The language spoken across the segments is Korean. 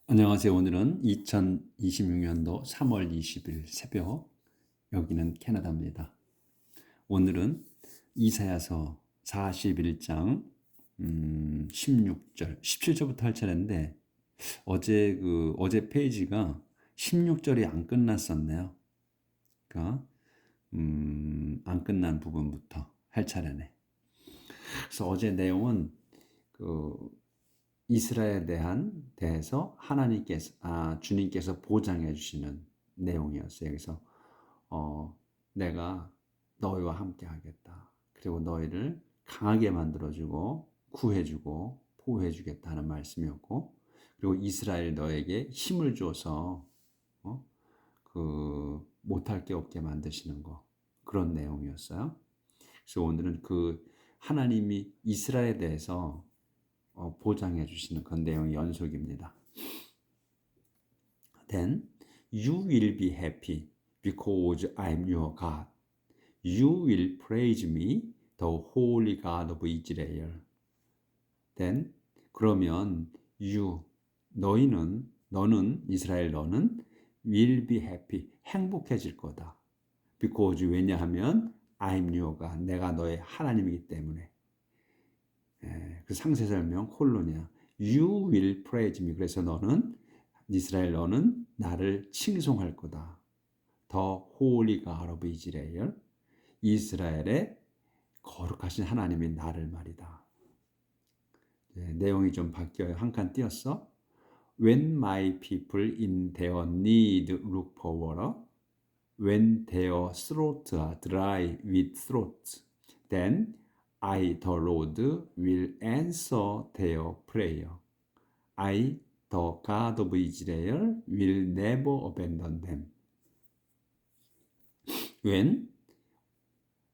안녕하세요. 오늘은 2026년도 3월 20일 새벽, 여기는 캐나다입니다. 오늘은 이사야서 41장 16절, 17절부터 할 차례인데 어제 페이지가 16절이 안 끝났었네요. 그러니까 안 끝난 부분부터 할 차례네. 그래서 어제 내용은 이스라엘에 대해서 주님께서 보장해 주시는 내용이었어요. 그래서 내가 너희와 함께 하겠다. 그리고 너희를 강하게 만들어주고 구해주고 보호해주겠다는 말씀이었고, 그리고 이스라엘 너에게 힘을 줘서 못할 게 없게 만드시는 거, 그런 내용이었어요. 그래서 오늘은 하나님이 이스라엘에 대해서 보장해 주시는 그 내용의 연속입니다. Then you will be happy because I am your God. You will praise me, the Holy God of Israel. Then 그러면 너는 이스라엘 너는 will be happy, 행복해질 거다. Because 왜냐하면 I am your God, 내가 너의 하나님이기 때문에. 그 상세 설명 콜론이야. You will praise me. 그래서 이스라엘 너는 나를 칭송할 거다. The Holy God of Israel. 이스라엘의 거룩하신 하나님이 나를 말이다. 내용이 좀 바뀌어요. 한 칸 띄었어. When my people in their need look for water, when their throats are dry with throats, then I, the Lord, will answer their prayer. I, the God of Israel, will never abandon them. When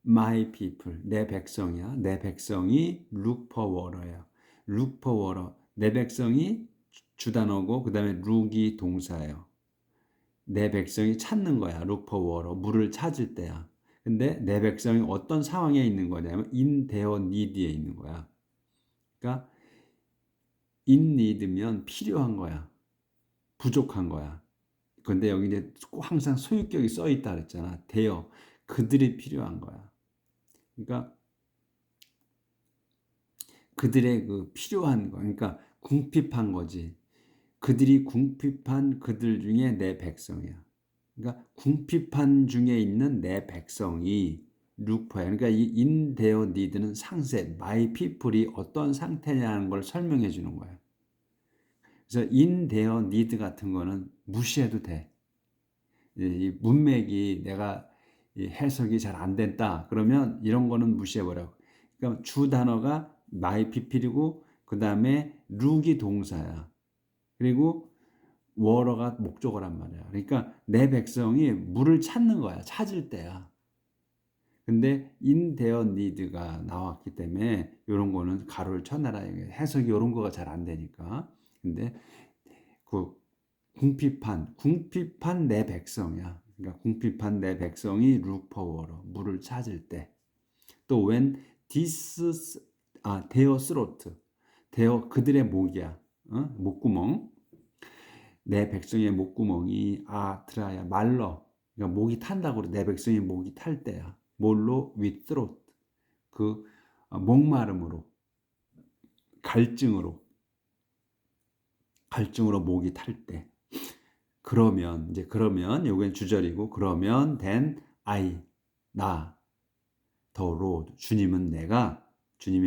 my people, 내 백성이야. 내 백성이 look for water야. look for water. 내 백성이 주단어고 그 다음에 look이 동사예요. 내 백성이 찾는 거야. look for water. 물을 찾을 때야. 근데 내 백성이 어떤 상황에 있는 거냐면 in their need에 있는 거야. 그러니까 in need면 필요한 거야. 부족한 거야. 근데 여기 이제 꼭 항상 소유격이 써 있다 그랬잖아. their. 그들이 필요한 거야. 그러니까 그들의 필요한 거. 그러니까 궁핍한 거지. 그들이 궁핍한 그들 중에 내 백성이야. 그러니까 궁핍한 중에 있는 내 백성이 루퍼야. 그러니까 이 in their need는 상세, my people이 어떤 상태냐는 걸 설명해 주는 거야. 그래서 in their need 같은 거는 무시해도 돼. 이 문맥이 내가 해석이 잘 안 됐다. 그러면 이런 거는 무시해 버려. 그러니까 주 단어가 my people이고 그 다음에 룩이 동사야. 그리고 워러가 목적어란 말이야. 그러니까 내 백성이 물을 찾는 거야. 찾을 때야. 근데 in their need가 나왔기 때문에 이런 거는 가로를 쳐놔라. 해석이 이런 거가 잘 안 되니까. 근데 궁핍한 내 백성이야. 그러니까 궁핍한 내 백성이 look for water, 물을 찾을 때. 또 when their throat, 그들의 목이야. 목구멍. 내 백성의 목구멍이 드라야 말러. 그러니까 목이 탄다고 그래. 내 백성의 목이 탈 때야. 뭘로? with throat. 목마름으로, 갈증으로 목이 탈 때. 그러면 요건 주절이고, 그러면 then 나 the Lord, 주님이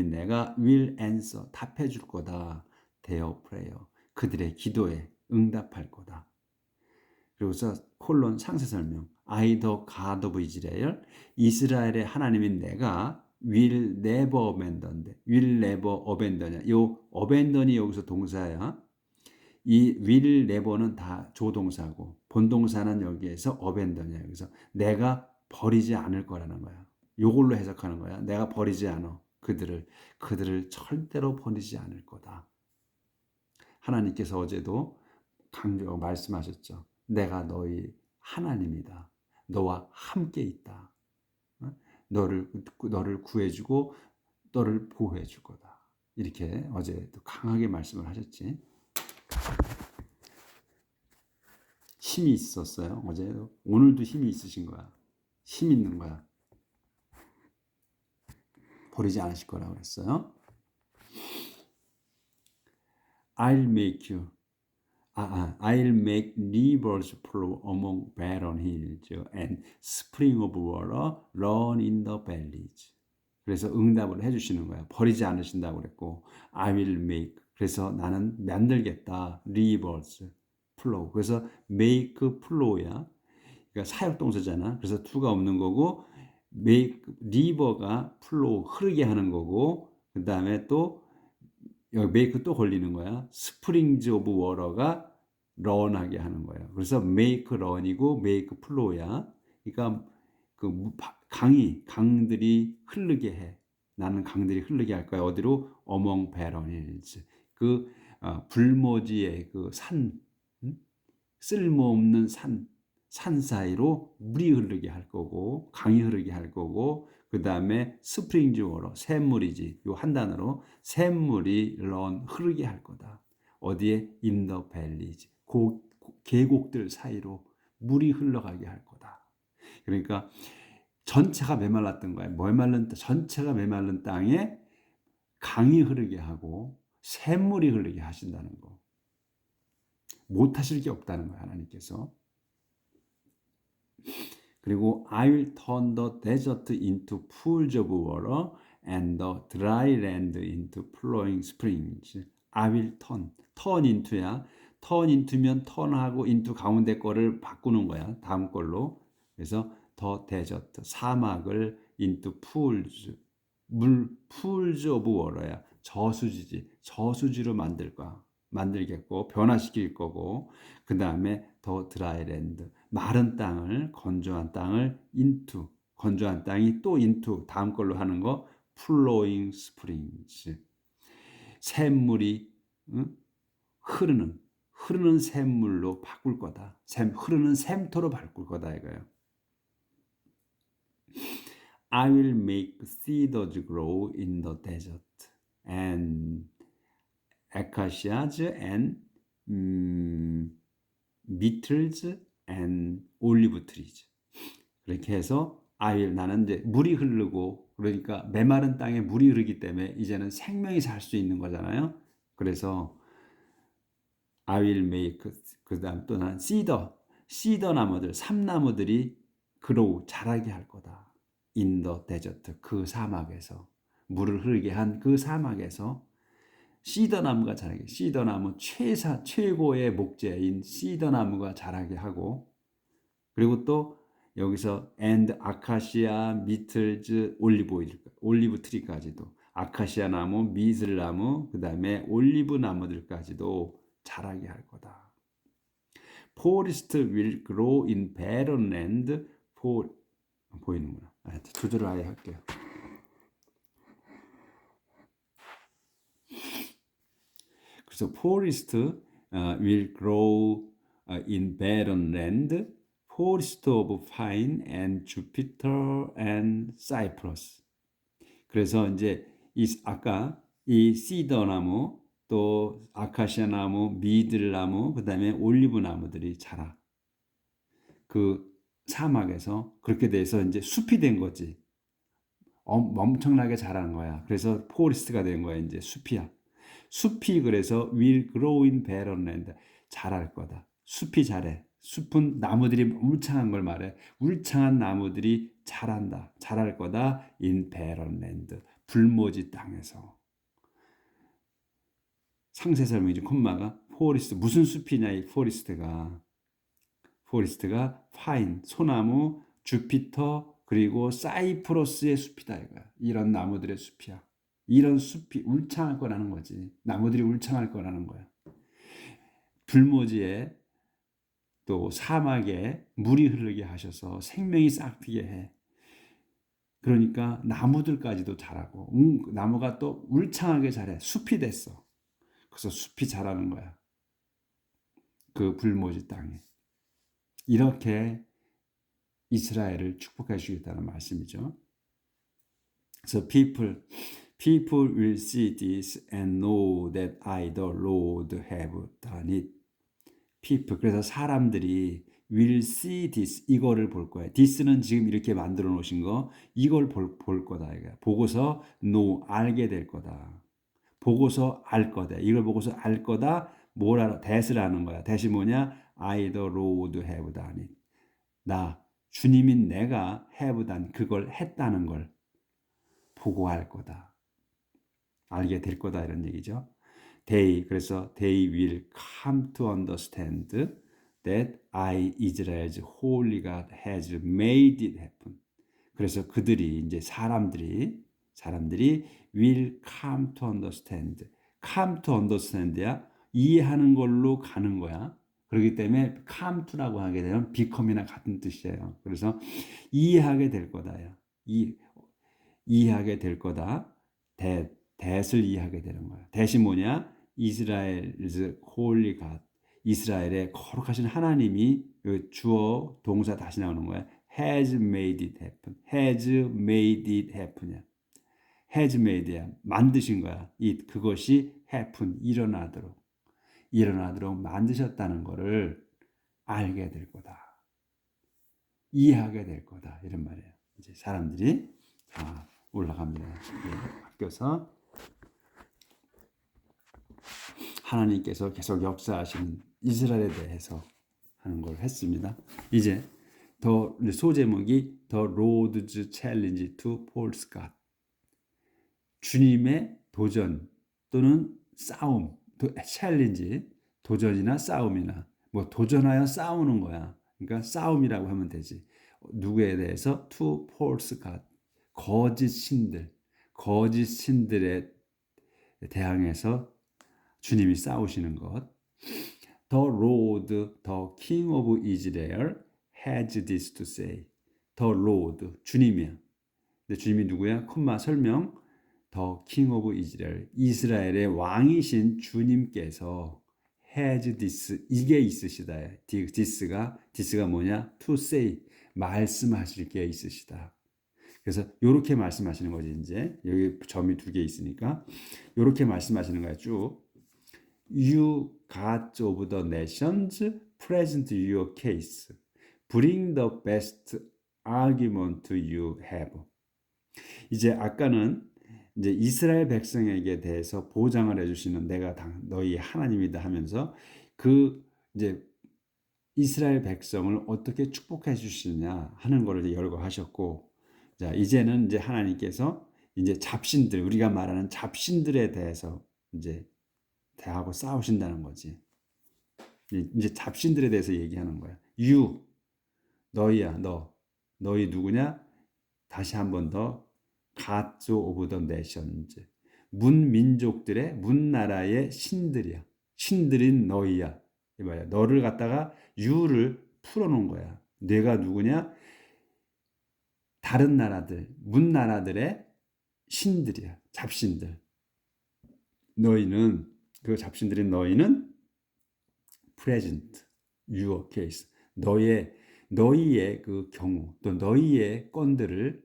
내가 will answer, 답해 줄 거다. their prayer, 그들의 기도에 응답할 거다. 그리고서 콜론 상세 설명, I the God of Israel, 이스라엘의 하나님인 내가 will never abandon이야. 요 abandon이 여기서 동사야. 이 will never는 다 조동사고 본동사는 여기에서 abandon이야. 그래서 내가 버리지 않을 거라는 거야. 요걸로 해석하는 거야. 내가 버리지 않아. 그들을 절대로 버리지 않을 거다. 하나님께서 어제도 강조하고 말씀하셨죠. 내가 너희 하나님이다. 너와 함께 있다. 너를 구해주고 너를 보호해줄 거다. 이렇게 어제 또 강하게 말씀을 하셨지. 힘이 있었어요. 어제도. 오늘도 힘이 있으신 거야. 힘 있는 거야. 버리지 않으실 거라고 그랬어요. I'll make you. I'll make rivers flow among barren hills and spring of water run in the valleys. 그래서 응답을 해주시는 거야. 버리지 않으신다고 그랬고, I will make. 그래서 나는 만들겠다. rivers flow. 그래서 make flow야. 그러니까 사역동사잖아. 그래서 to가 없는 거고, make river가 flow 흐르게 하는 거고, 그 다음에 또 여기 make 또 걸리는 거야. springs of water가 run하게 하는 거예요. 그래서 make run이고 make flow야. 그러니까 그 강들이 흐르게 해. 나는 강들이 흐르게 할 거야. 어디로? among barren hills. 그 불모지의 그 산, 쓸모없는 산 사이로 물이 흐르게 할 거고, 강이 흐르게 할 거고, 그 다음에 스프링즈 워터, 샘물이지. 요 한 단어로 샘물이 흐르게 할 거다. 어디에? in the valleys. 계곡들 사이로 물이 흘러가게 할 거다. 그러니까 전체가 메말랐던 거야. 전체가 메말른 땅에 강이 흐르게 하고 샘물이 흐르게 하신다는 거. 못 하실 게 없다는 거야, 하나님께서. 그리고 I will turn the desert into pools of water and the dry land into flowing springs. I will turn into야. turn into면 turn하고 into 가운데 거를 바꾸는 거야. 다음 걸로. 그래서 the desert, 사막을 into pools, pools of water야. 저수지지. 저수지로 만들겠고 변화시킬 거고, 그 다음에 더 드라이랜드, 마른 땅을, 건조한 땅을 into, 건조한 땅이 또 into, 다음 걸로 하는 거 flowing springs, 샘물이 흐르는 샘물로 바꿀 거다. 흐르는 샘터로 바꿀 거다 이거예요. I will make cedars grow in the desert and acacias and myrtles and olive trees. 그렇게 해서 나는 이제 물이 흐르고, 그러니까 메마른 땅에 물이 흐르기 때문에 이제는 생명이 살 수 있는 거잖아요. 그래서 I will make, 그 다음 또 나는 시더 나무들, 삼나무들이 grow, 자라게 할 거다. in the desert, 그 사막에서, 물을 흐르게 한 그 사막에서 시더나무가 자라게, 시더나무 최고의 목재인 시더나무가 자라게 하고, 그리고 또 여기서 and 아카시아, 미틀즈, 올리브 트리까지도, 아카시아 나무, 미슬 나무, 그 다음에 올리브 나무들까지도 자라게 할 거다. Forest will grow in barren land. 보이는구나. 조절을 아예 할게요. 그래서 forest will grow in barren land, forest of pine and juniper and cypress. 그래서 이제 아까 이 시더 나무, 또 아카시아 나무, 미들 나무, 그다음에 올리브 나무들이 자라. 그 사막에서 그렇게 돼서 이제 숲이 된 거지. 엄청나게 자란 거야. 그래서 포레스트가 된 거야. 이제 숲이야. 숲이 그래서 will grow in barren land, 자랄 거다. 숲이 자래. 숲은 나무들이 울창한 걸 말해. 울창한 나무들이 자랄 거다. in barren land, 불모지 땅에서. 상세 설명이지. 콤마가 포레스트, 무슨 숲이냐 이 포레스트가 파인, 소나무, 주피터, 그리고 사이프러스의 숲이다 이거야. 이런 나무들의 숲이야. 이런 숲이 울창할 거라는 거지. 나무들이 울창할 거라는 거야. 불모지에 또 사막에 물이 흐르게 하셔서 생명이 싹트게 해. 그러니까 나무들까지도 자라고, 나무가 또 울창하게 자래. 숲이 됐어. 그래서 숲이 자라는 거야. 그 불모지 땅에. 이렇게 이스라엘을 축복해 주겠다는 말씀이죠. So people will see this and know that I, the Lord, have done it. people. 그래서 사람들이 will see this. 이거를 볼 거야. this는 지금 이렇게 만들어 놓으신 거. 이걸 볼 거다. 이거. 보고서 know. 알게 될 거다. 보고서 알 거다. 이걸 보고서 알 거다. 뭘 알아? that을 아는 거야. that이 뭐냐? I the Lord have done it. 나 주님인 내가 have done 그걸 했다는 걸 보고 알 거다. 알게 될 거다 이런 얘기죠. 그래서 they will come to understand that I Israel's holy God has made it happen. 그래서 그들이 이제 사람들이 will come to understand. come to understand야 이해하는 걸로 가는 거야. 그렇기 때문에 come to라고 하게 되면 become이나 같은 뜻이에요. 그래서 이해하게 될 거다요. 이해하게 될 거다. that을 이해하게 되는 거야. that이 뭐냐? 이스라엘's holy God. 이스라엘의 거룩하신 하나님이 주어 동사 다시 나오는 거야. has made it happen. has made it happen이야. has made야. 만드신 거야. 그것이 happen. 일어나도록 만드셨다는 것을 알게 될 거다. 이해하게 될 거다. 이런 말이에요. 이제 사람들이 다 올라갑니다. 바뀌어서 하나님께서 계속 역사하시는 이스라엘에 대해서 하는 걸 했습니다. 이제 더 소제목이 The Lord's Challenge to False God. 주님의 도전 또는 싸움, 챌린지, 도전이나 싸움이나 뭐 도전하여 싸우는 거야. 그러니까 싸움이라고 하면 되지. 누구에 대해서? To false God. 거짓 신들에 대항해서 주님이 싸우시는 것. The Lord, the King of Israel has this to say. The Lord, 주님이야. 근데 주님이 누구야? 콤마 설명. The King of Israel, 이스라엘의 왕이신 주님께서 has this, 이게 있으시다. this가 뭐냐? To say, 말씀하실 게 있으시다. 그래서 이렇게 말씀하시는 거지. 이제 여기 점이 2개 있으니까 이렇게 말씀하시는 거야. 쭉. You gods of the nations, present your case. Bring the best argument you have. 이제 아까는 이제 이스라엘 백성에게 대해서 보장을 해주시는 내가 너희 하나님이다 하면서 그 이제 이스라엘 백성을 어떻게 축복해 주시느냐 하는 것을 열거하셨고, 자 이제는 이제 하나님께서 이제 잡신들, 우리가 말하는 잡신들에 대해서 이제 대하고 싸우신다는 거지. 이제 잡신들에 대해서 얘기하는 거야. 너희야, 너희 누구냐? 다시 한 번 더. gods of the nations. 문민족들의 문나라의 신들이야. 신들인 너희야. 이 말이야. 너를 갖다가 you를 풀어놓은 거야. 내가 누구냐? 다른 나라들, 문나라들의 신들이야. 잡신들. 너희는 그 잡신들인 너희는 present your case. 너희의 그 경우 또 너희의 건들을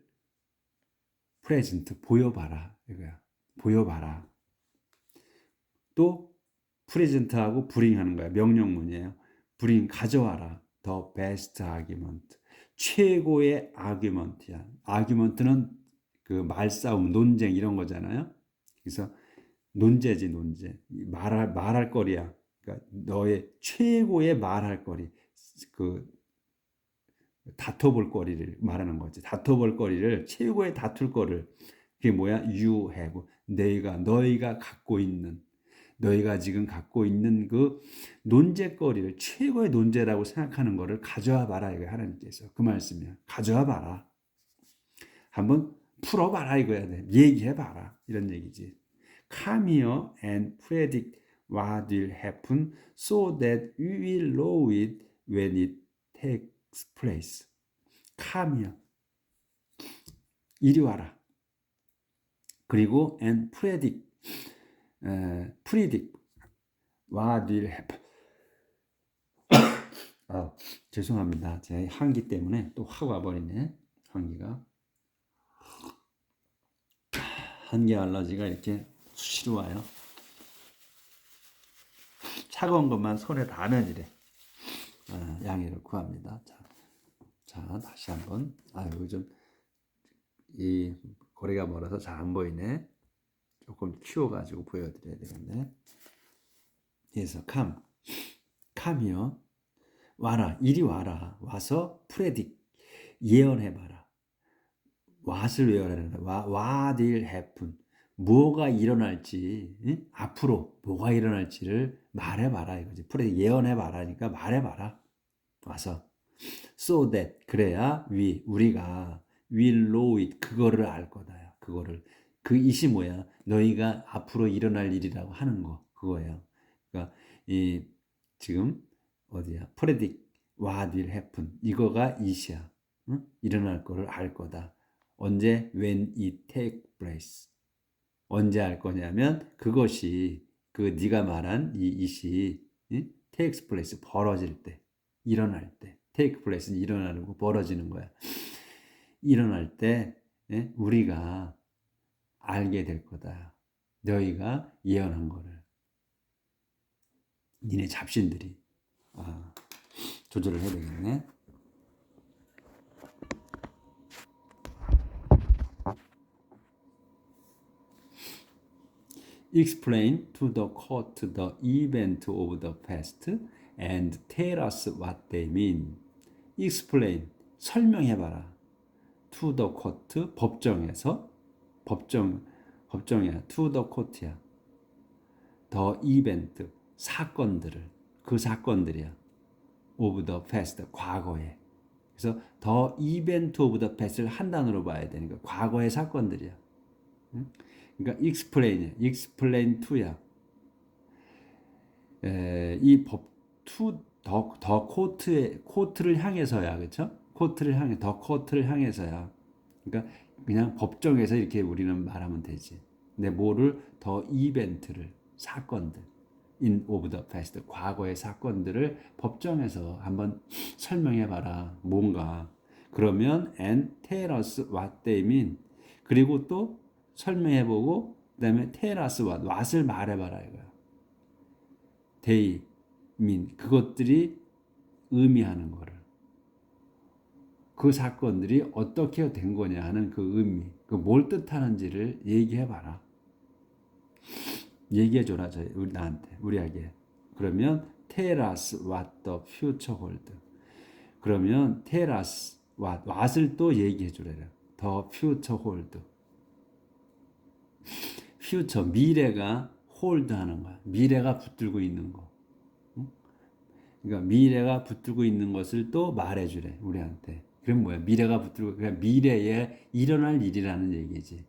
present 보여봐라 이거야. 보여봐라. 또 present하고 bring 하는 거야. 명령문이에요. bring 가져와라. the best argument. 최고의 argument이야. argument는 그 말싸움, 논쟁 이런 거잖아요. 그래서 논제지 논제. 말할 거리야. 그러니까 너의 최고의 말할 거리. 그 다퉈볼 거리를 말하는 거지. 다퉈볼 거리를 최고의 다툴 거를 그게 뭐야? You have. 너희가 갖고 있는 너희가 지금 갖고 있는 그 논제거리를 최고의 논제라고 생각하는 거를 가져와 봐라 이거야. 하나님께서 그 말씀이야. 가져와 봐라. 한번 풀어봐라 이거야. 얘기해 봐라 이런 얘기지. Come here and predict what will happen so that we will know it when it takes place. Come here. 이리 와라. 그리고 and predict what will happen. 죄송합니다. 제 한기 때문에 또 확 와버리네. 한기가. 한기 알러지가 이렇게 수시로 와요. 차가운 것만 손에 닿으면 이래. 양해를 구합니다. 자, 다시 한번. 요즘 이 거리가 멀어서 잘 안 보이네. 조금 키워가지고 보여드려야 되겠네. 그래서 come이요. 와라, 이리 와라. 와서 프레딕, 예언해봐라. what을 외워라는 거야. what will happen. 뭐가 일어날지, 응? 앞으로 뭐가 일어날지를 말해봐라 이거지. 프레딕, 예언해봐라니까 말해봐라. 와서 so that, 그래야 우리가 will know it, 그거를 알 거다. 그거를. 그 it이 뭐야? 너희가 앞으로 일어날 일이라고 하는 거, 그거예요. 그러니까 이 지금 어디야? predict what will happen, 이거가 it이야. 응? 일어날 거를 알 거다. 언제? when it take place. 언제 알 거냐면 그것이 네가 말한 이 it이, 응? takes place, 벌어질 때, 일어날 때. take place는 일어나는 거, 벌어지는 거야. 일어날 때 우리가 알게 될 거다. 너희가 예언한 거를. 니네 잡신들이. 조절을 해야 되겠네. Explain to the court the event of the past and tell us what they mean. Explain, 설명해봐라. To the court, 법정에서. 법정이야. To the court야. The event, 사건들을. 그 사건들이야. Of the past, 과거에. 그래서 the event of the past를 한 단어로 봐야 되니까 과거의 사건들이야. 그러니까 explain to야. 이 법 더 코트를 향해서야, 그렇죠? 더 코트를 향해서야. 그러니까 그냥 법정에서 이렇게 우리는 말하면 되지. 근데 뭐를 더 이벤트를, 사건들, in of the past, 과거의 사건들을 법정에서 한번 설명해봐라. 뭔가. 그러면 and tell us what they mean. 그리고 또 설명해보고 그다음에 tell us what을 말해봐라 이거야. they mean, 그것들이 의미하는 거를. 그 사건들이 어떻게 된 거냐 하는 그 의미, 그 뭘 뜻하는지를 얘기해봐라. 얘기해줘라, 나한테, 우리에게. 그러면 tell us what the future hold. 그러면 tell us what을 또 얘기해주래라. the future hold. future, 미래가 hold 하는 거야. 미래가 붙들고 있는 거. 그러니까 미래가 붙들고 있는 것을 또 말해주래, 우리한테. 그럼 뭐야? 미래가 붙들고, 그냥 미래에 일어날 일이라는 얘기지.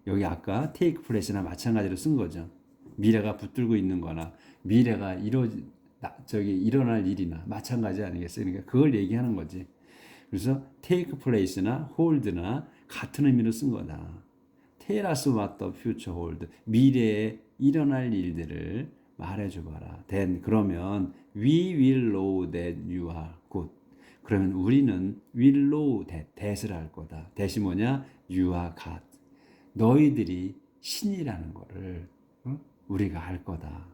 여기 아까 take place나 마찬가지로 쓴 거죠. 미래가 붙들고 있는 거나 미래가 일어날 일이나 마찬가지 아니겠어요? 그러니까 그걸 얘기하는 거지. 그래서 take place나 hold나 같은 의미로 쓴 거다. Tell us what the future hold. 미래에 일어날 일들을 말해줘봐라. Then, 그러면 we will know that you are good. 그러면 우리는 will know that을 알 거다. that이 뭐냐? You are God. 너희들이 신이라는 거를 우리가 알 거다.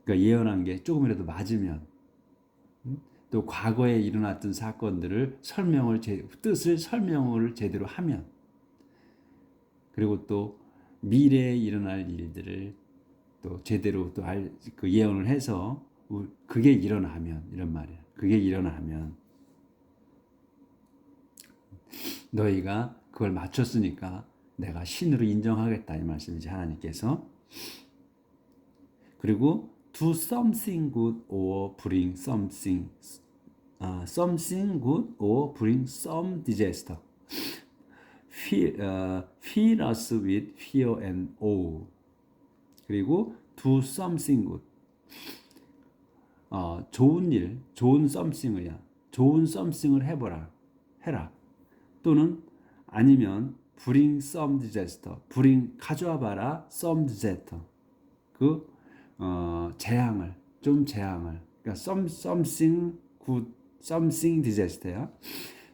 그러니까 예언한 게 조금이라도 맞으면, 또 과거에 일어났던 사건들을 뜻을 설명을 제대로 하면, 그리고 또 미래에 일어날 일들을 또 제대로 또 그 예언을 해서 그게 일어나면, 이런 말이야. 그게 일어나면 너희가 그걸 맞췄으니까 내가 신으로 인정하겠다, 이 말씀이지, 하나님께서. 그리고 do something good or bring something good or bring some disaster. Fill us with fear and awe. 그리고 do something good. 좋은 일, 좋은 something이야. 좋은 something을 해라. 또는 아니면 bring some disaster. 가져와 봐라. some disaster. 재앙을. 그러니까 something good, something disaster야.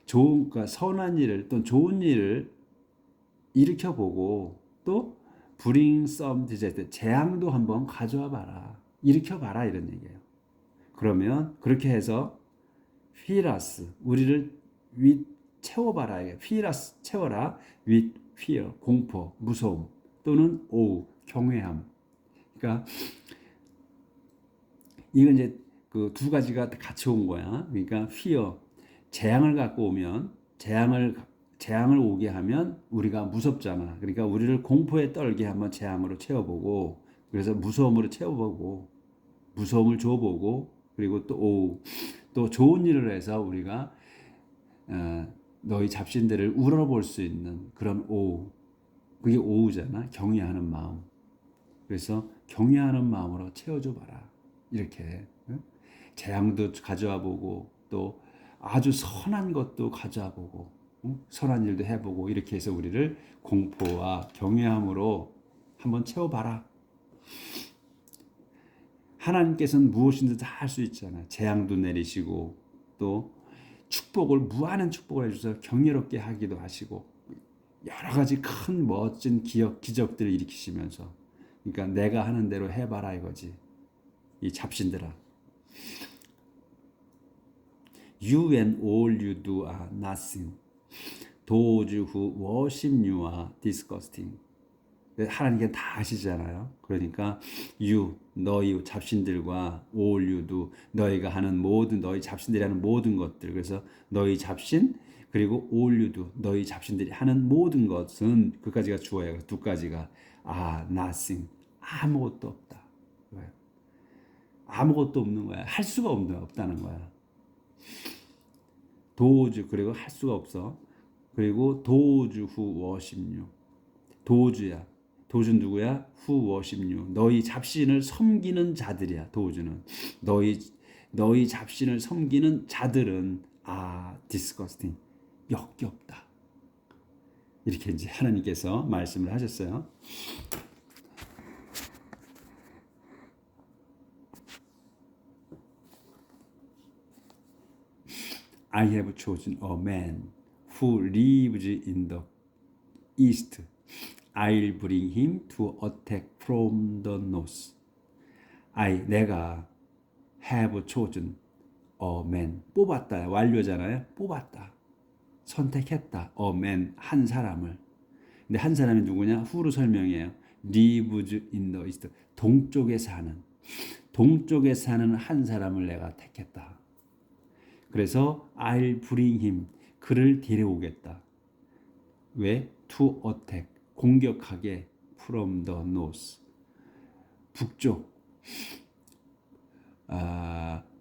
그러니까 선한 일을 또는 좋은 일을 일으켜보고, 또 bring some disaster, 재앙도 한번 가져와 봐라. 일으켜봐라, 이런 얘기예요. 그러면 그렇게 해서 fill us 우리를 with 채워봐라. fill us 채워라. with fear 공포, 무서움 또는 awe 경외함. 그러니까 이건 이제 그 두 가지가 같이 온 거야. 그러니까 fear 재앙을 갖고 오면 재앙을 오게 하면 우리가 무섭잖아. 그러니까 우리를 공포에 떨게 한번 재앙으로 채워보고 그래서 무서움으로 채워보고 무서움을 줘보고 그리고 또 좋은 일을 해서 우리가 너희 잡신들을 우러볼 수 있는 그런 그게 오우잖아. 경외하는 마음. 그래서 경외하는 마음으로 채워줘 봐라. 이렇게 재앙도 가져와 보고 또 아주 선한 것도 가져와 보고 선한 일도 해보고 이렇게 해서 우리를 공포와 경외함으로 한번 채워봐라. 하나님께서는 무엇인지 다 할 수 있잖아. 재앙도 내리시고 또 축복을 무한한 축복을 해주셔서 경이롭게 하기도 하시고 여러 가지 큰 멋진 기적들을 일으키시면서 그러니까 내가 하는 대로 해봐라 이거지. 이 잡신들아. You and all you do are nothing. Those who worship you are disgusting. 하나님께 다 아시잖아요. 그러니까 너희 잡신들과 all you do 너희가 하는 모든 너희 잡신들이 하는 모든 것들 그래서 너희 잡신 그리고 all you do 너희 잡신들이 하는 모든 것은 그까지가 주어야 두 가지가 nothing 아무것도 없다. 아무것도 없는 거야. 할 수가 없다는 거야. 도주 그리고 할 수가 없어. 그리고 도주 후 워십류 도주야. 도주는 누구야? 후 워십류 너희 잡신을 섬기는 자들이야. 도주는 너희 잡신을 섬기는 자들은 disgusting 역겹다. 이렇게 이제 하나님께서 말씀을 하셨어요. I have chosen a man who lives in the east. I'll bring him to attack from the north. 내가 have chosen a man. 뽑았다. 완료잖아요. 뽑았다. 선택했다. a man. 한 사람을. 근데 한 사람이 누구냐? who로 설명해요. lives in the east. 동쪽에 사는 한 사람을 내가 택했다. 그래서 I'll bring him. 그를 데려오겠다. 왜? To attack. 공격하게 from the north.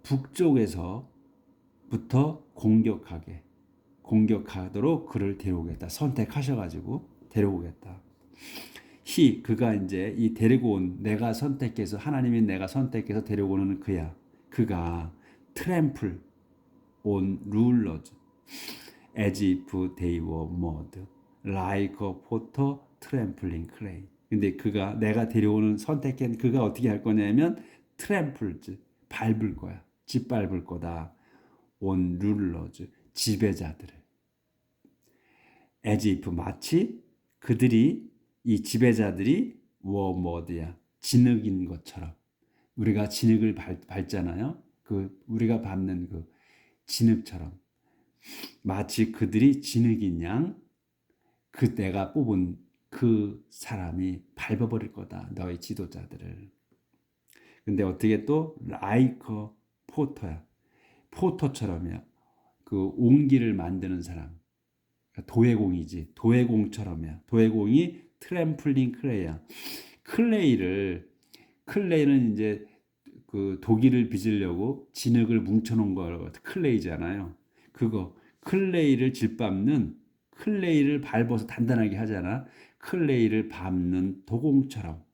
북쪽에서부터 공격하도록 그를 데려오겠다. 선택하셔가지고 데려오겠다. 그가 이제 이 데리고 온 내가 선택해서 하나님이 내가 선택해서 데려오는 그야. 그가 trample on rulers as if they were mud like a potter trampling clay. 근데 그가 내가 데려오는 선택한 그가 어떻게 할 거냐면 trample 밟을 거야. 짓밟을 거다. on rulers 지배자들을 as if 마치 이 지배자들이 were mud야. 진흙인 것처럼 우리가 진흙을 밟잖아요. 우리가 밟는 진흙처럼 마치 그들이 진흙인 양 내가 뽑은 그 사람이 밟아버릴 거다. 너희 지도자들을. 근데 어떻게 또 like 포터야. 포터처럼이야. 옹기를 만드는 사람. 도예공이지. 도예공처럼이야. 도예공이 트램플링 클레이야. 클레이는 이제 독일을 빚으려고 진흙을 뭉쳐놓은 거 클레이잖아요. 클레이를 클레이를 밟아서 단단하게 하잖아. 클레이를 밟는 도공처럼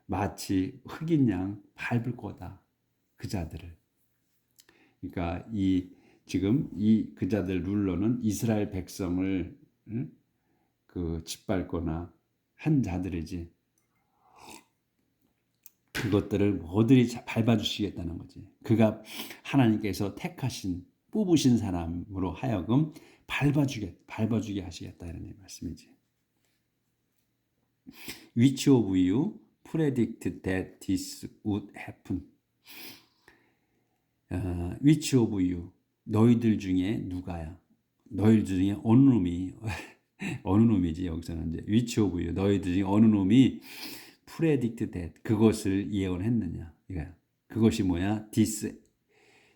마치 흑인 양 밟을 거다. 그자들을. 그러니까 지금 이 그자들 룰러는 이스라엘 백성을 짓밟거나 한 자들이지. 그것들을 모두리 밟아주시겠다는 거지. 그가 하나님께서 뽑으신 사람으로 하여금 밟아주게 하시겠다 이런 말씀이지. Which of you predict that this would happen? which of you 너희들 중에 누가야? 너희들 중에 어느 놈이 어느 놈이지 여기서는 이제 which of you 너희들 중에 어느 놈이 predict that 그것을 예언했느냐? 이거야. 그것이 뭐야? this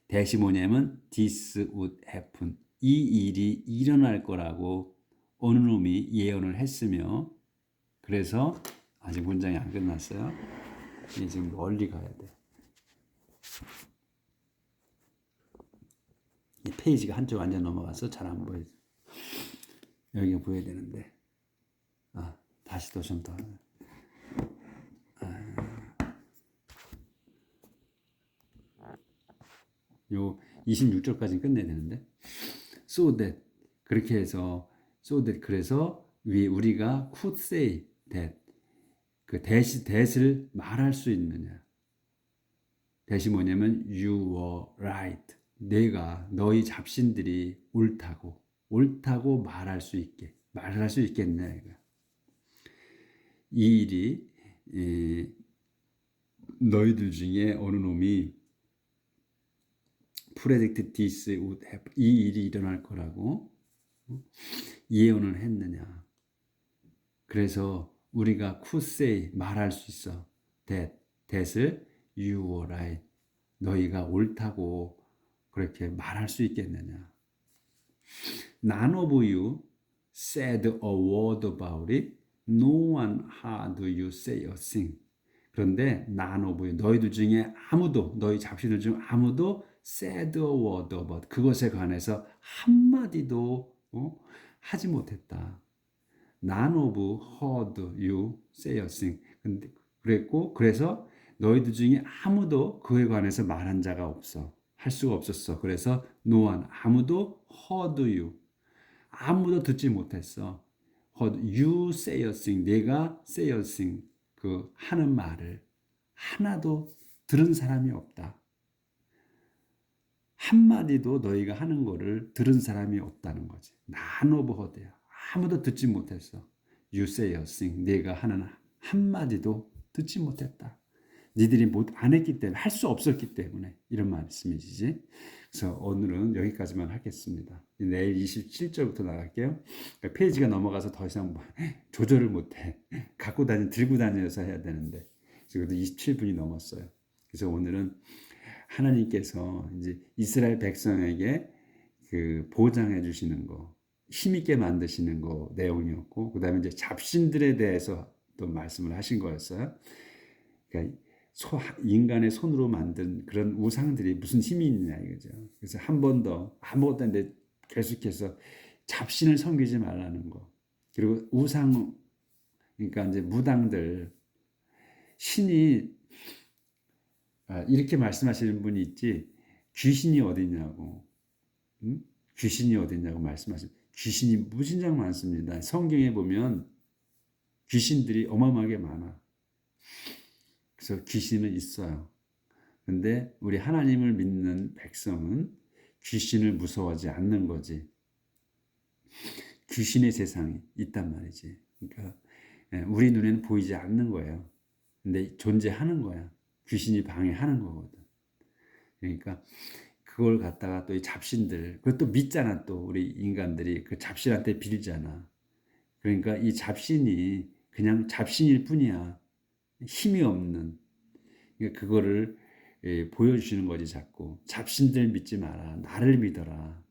대시 뭐냐면 this would happen 이 일이 일어날 거라고 어느 놈이 예언을 했으며 그래서 아직 문장이 안 끝났어요. 이제 지금 멀리 가야 돼. 이 페이지가 한쪽 완전 넘어가서 잘 안 보여요. 여기가 보여야 되는데 다시 또 좀 더 요 26절까지 끝내야 되는데 so that 그렇게 해서 so that 그래서 우리가 could say that 그 that을 말할 수 있느냐 that이 뭐냐면 you were right 너희 잡신들이 옳다고 말할 수 있겠냐 이거. 이 일이 너희들 중에 어느 놈이 predict this would happen 이 일이 일어날 거라고 예언을 했느냐. 그래서 우리가 could say 말할 수 있어 that을 you were right 너희가 옳다고 그렇게 말할 수 있겠느냐. None of you said a word about it. No one heard you say a thing. 그런데 none of you 너희들 중에 아무도 너희 잡신들 중 아무도 said a word about 그것에 관해서 한마디도 하지 못했다. None of heard you say a thing. 그래서 너희들 중에 아무도 그에 관해서 말한 자가 없어. 할 수가 없었어. 그래서 no one 아무도 heard you 아무도 듣지 못했어. heard you say a thing 내가 say a thing 그 하는 말을 하나도 들은 사람이 없다. 한마디도 너희가 하는 거를 들은 사람이 없다는 거지. none of heard야. 아무도 듣지 못했어. you say a thing 내가 하는 한마디도 듣지 못했다. 니들이 안 했기 때문에 할 수 없었기 때문에 이런 말씀이지. 그래서 오늘은 여기까지만 하겠습니다. 내일 27절부터 나갈게요. 그러니까 페이지가 넘어가서 더 이상 조절을 못해. 들고 다녀서 해야 되는데 지금도 27분이 넘었어요. 그래서 오늘은 하나님께서 이제 이스라엘 백성에게 그 보장해 주시는 거, 힘있게 만드시는 거 내용이었고, 그 다음에 이제 잡신들에 대해서 또 말씀을 하신 거였어요. 그러니까 인간의 손으로 만든 그런 우상들이 무슨 힘이 있느냐 이거죠. 그래서 한 번 더 아무것도 아닌데 계속해서 잡신을 섬기지 말라는 거. 그리고 우상 그러니까 이제 무당들 신이 이렇게 말씀하시는 분이 있지 귀신이 어디냐고 귀신이 어디냐고 말씀하시는 귀신이 무진장 많습니다. 성경에 보면 귀신들이 어마어마하게 많아. 그래서 귀신은 있어요. 근데 우리 하나님을 믿는 백성은 귀신을 무서워하지 않는 거지. 귀신의 세상이 있단 말이지. 그러니까 우리 눈에는 보이지 않는 거예요. 근데 존재하는 거야. 귀신이 방해하는 거거든. 그러니까 그걸 갖다가 또 이 잡신들, 그것도 믿잖아. 또 우리 인간들이 그 잡신한테 빌잖아. 그러니까 이 잡신이 그냥 잡신일 뿐이야. 힘이 없는. 그러니까 그거를 보여주시는 거지 자꾸. 잡신들 믿지 마라. 나를 믿어라.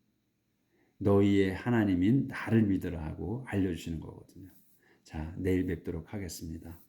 너희의 하나님인 나를 믿어라 하고 알려주시는 거거든요. 자, 내일 뵙도록 하겠습니다.